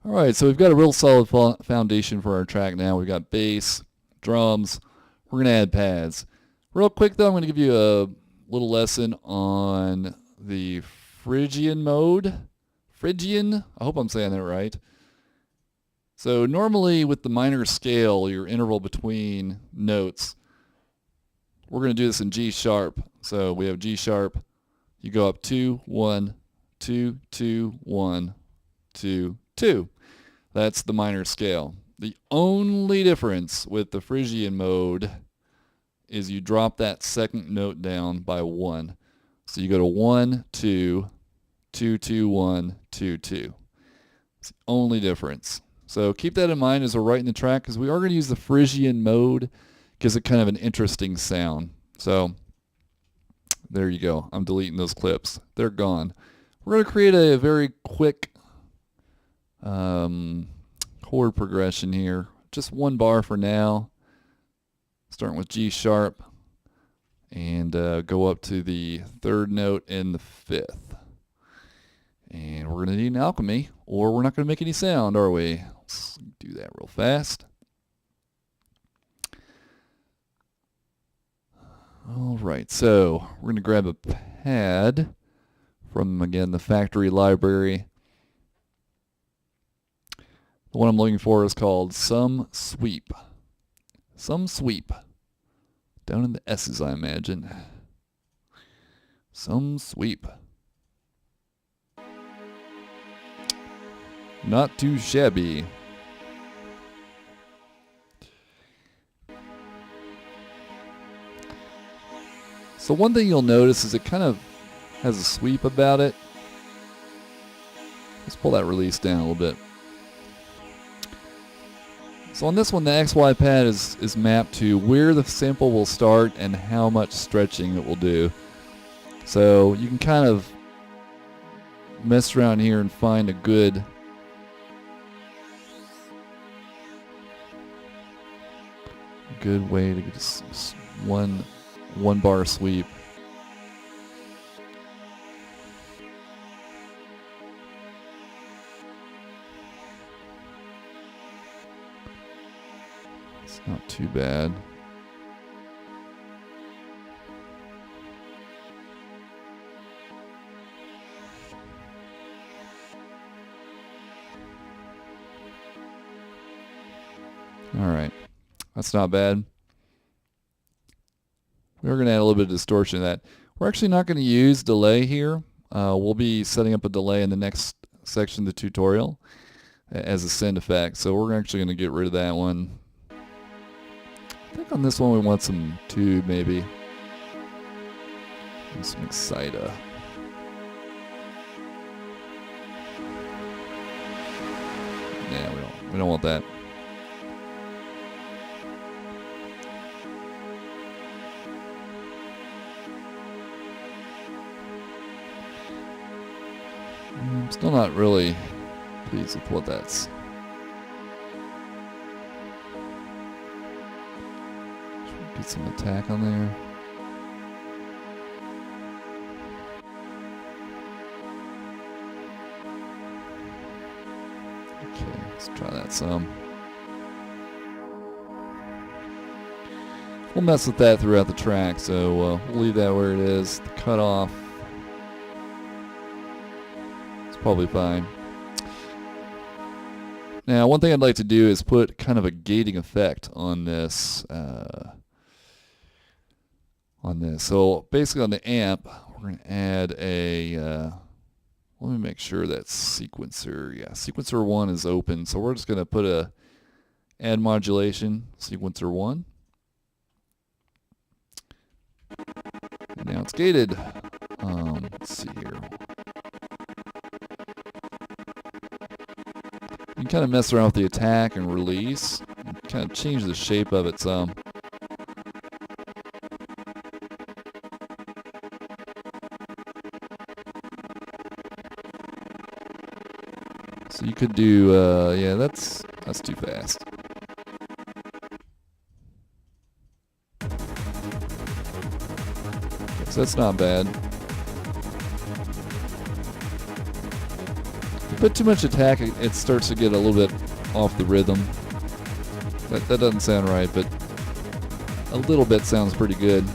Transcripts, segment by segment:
All right, so we've got a real solid foundation for our track now. We've got bass, drums. We're going to add pads. Real quick, though, I'm going to give you a little lesson on the Phrygian mode. Phrygian? I hope I'm saying that right. So normally with the minor scale, your interval between notes, we're going to do this in G sharp. So we have G sharp. You go up 2, 1, 2, 2, 1, 2, 2. That's the minor scale. The only difference with the Phrygian mode is you drop that second note down by 1. So you go to 1, 2, 2, 2, 1, 2, 2. It's the only difference. So keep that in mind as we're writing the track, because we are going to use the Phrygian mode. Gives it kind of an interesting sound. So there you go. I'm deleting those clips. They're gone. We're going to create a very quick chord progression here. Just one bar for now. Starting with G sharp and go up to the third note and the fifth. And we're going to need an alchemy, or we're not going to make any sound, are we? Let's do that real fast. All right, so we're going to grab a pad from, again, the factory library. The one I'm looking for is called Some Sweep. Some Sweep. Down in the S's, I imagine. Some Sweep. Not too shabby. So one thing you'll notice is it kind of has a sweep about it. Let's pull that release down a little bit. So on this one, the XY pad is mapped to where the sample will start and how much stretching it will do. So you can kind of mess around here and find a good way to get just one bar sweep. It's not too bad. All right, that's not bad. We're going to add a little bit of distortion to that. We're actually not going to use delay here. We'll be setting up a delay in the next section of the tutorial as a send effect. So we're actually going to get rid of that one. I think on this one we want some tube maybe. And some exciter. Yeah, we don't want that. I'm still not really pleased with what that's. Get some attack on there. Okay, let's try that some. We'll mess with that throughout the track, so we'll leave that where it is. The cutoff. Probably fine. Now, one thing I'd like to do is put kind of a gating effect on this. So basically, on the amp, we're going to add a. Let me make sure that's sequencer. Yeah, sequencer 1 is open, so we're just going to put a add modulation sequencer 1. And now it's gated. Let's see here. You can kind of mess around with the attack and release, and kind of change the shape of it some. So you could do, yeah, that's too fast. So that's not bad. put too much attack, it starts to get a little bit off the rhythm. That doesn't sound right, but a little bit sounds pretty good.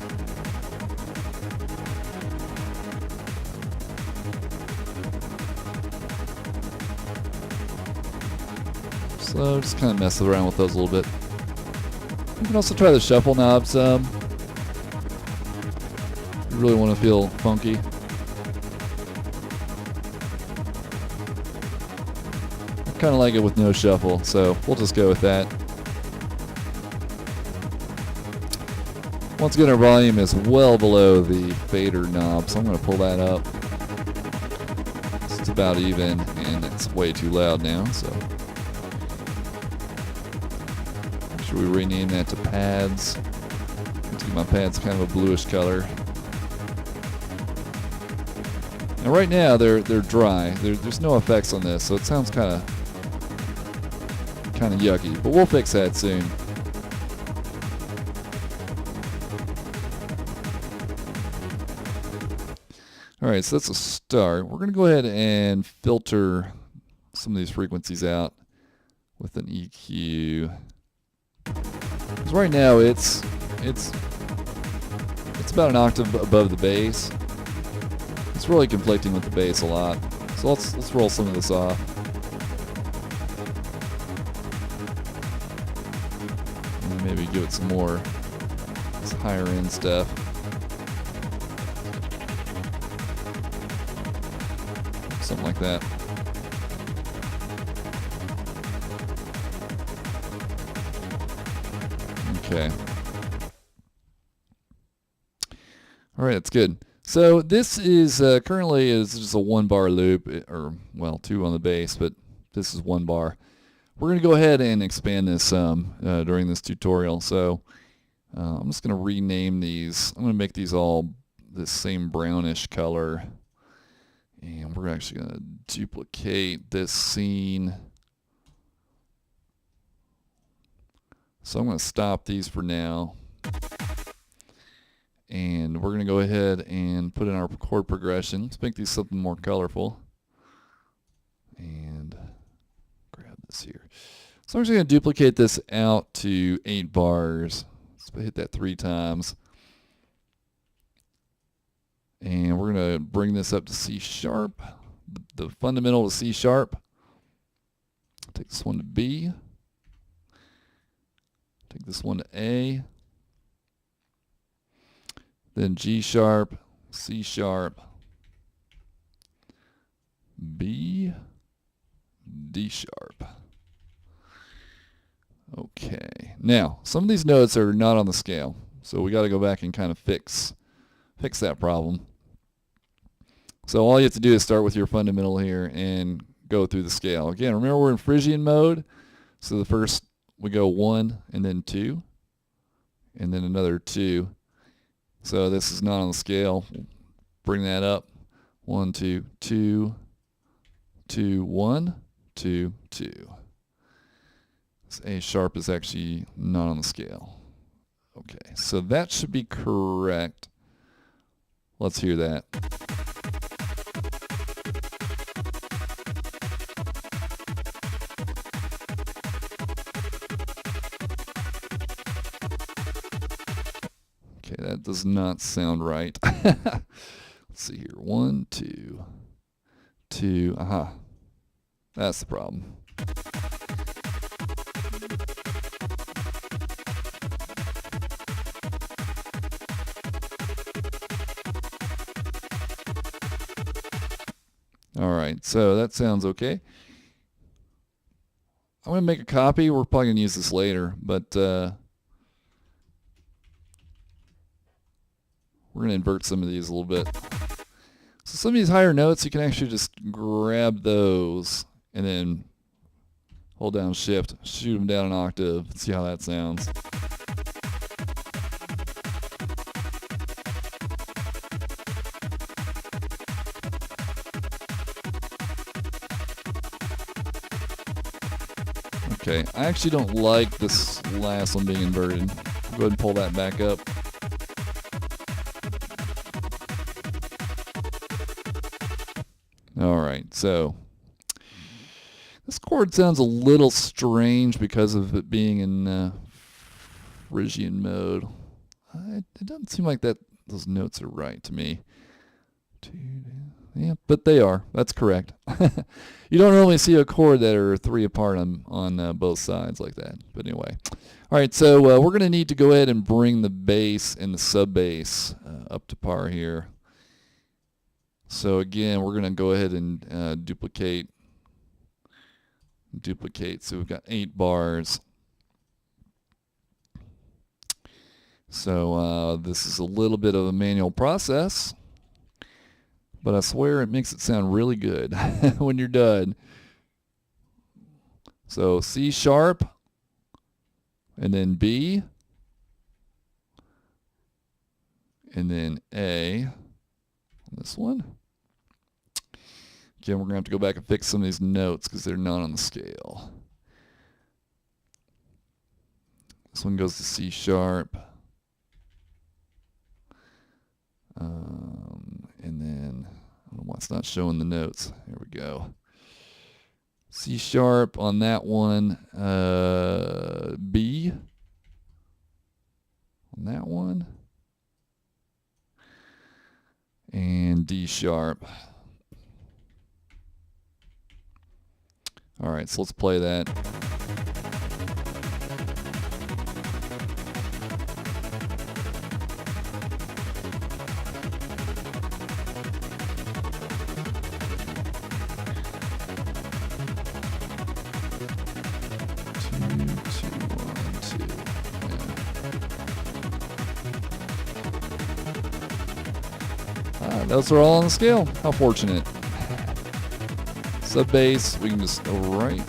So just kind of mess around with those a little bit. You can also try the shuffle knobs. You really want to feel funky. I kind of like it with no shuffle, so we'll just go with that. Once again, our volume is well below the fader knob, so I'm going to pull that up. It's about even, and it's way too loud now, so make sure we rename that to pads. Let's get my pads kind of a bluish color. Now right now they're dry. There's no effects on this, so it sounds kind of yucky, but we'll fix that soon. Alright, so that's a start. We're going to go ahead and filter some of these frequencies out with an EQ. Because right now it's about an octave above the bass. It's really conflicting with the bass a lot. So let's roll some of this off. And maybe give it some more this higher end stuff. Something like that. Okay. All right, that's good. So this is currently is just a 1-bar loop, or well, 2 on the bass, but this is 1 bar. We're going to go ahead and expand this some during this tutorial. So I'm just going to rename these. I'm going to make these all this same brownish color. And we're actually going to duplicate this scene. So I'm going to stop these for now. And we're going to go ahead and put in our chord progression. Let's make these something more colorful. And grab this here. So I'm just going to duplicate this out to 8 bars. Let's hit that 3 times. And we're going to bring this up to C sharp, the fundamental to C sharp. Take this one to B. Take this one to A. Then G sharp, C sharp, B, D sharp. Okay. Now, some of these notes are not on the scale, so we got to go back and kind of fix that problem. So all you have to do is start with your fundamental here and go through the scale. Again, remember we're in Phrygian mode. So the first we go 1 and then 2 and then another 2. So this is not on the scale. Bring that up. 1, 2, 2, 2, 1, 2, 2. This A sharp is actually not on the scale. Okay, so that should be correct. Let's hear that. Okay, that does not sound right. Let's see here. 1, 2, 2. Aha. That's the problem. All right, so that sounds okay. I'm going to make a copy. We're probably going to use this later, but we're going to invert some of these a little bit. So some of these higher notes, you can actually just grab those and then hold down Shift, shoot them down an octave, see how that sounds. Okay, I actually don't like this last one being inverted. Go ahead and pull that back up. All right, so This chord sounds a little strange because of it being in Phrygian mode. It doesn't seem like that those notes are right to me. Yeah, but they are. That's correct. You don't normally see a chord that are 3 apart on both sides like that. But anyway. All right, so we're going to need to go ahead and bring the bass and the sub bass up to par here. So again, we're going to go ahead and duplicate. So we've got 8 bars. So this is a little bit of a manual process, but I swear it makes it sound really good when you're done. So C sharp, and then B, and then A on this one. Again, we're going to have to go back and fix some of these notes because they're not on the scale. This one goes to C sharp. And then, I don't know why it's not showing the notes. Here we go. C sharp on that one. B on that one. And D sharp. All right, so let's play that. Those are all on the scale. How fortunate. Sub bass, we can just go right.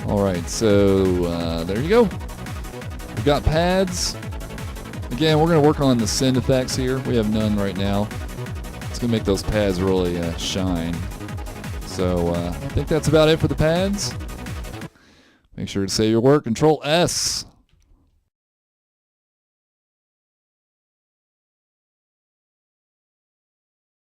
All right, so there you go. We've got pads. Again, we're going to work on the send effects here. We have none right now. It's going to make those pads really shine. So I think that's about it for the pads. Make sure to save your work. Control S.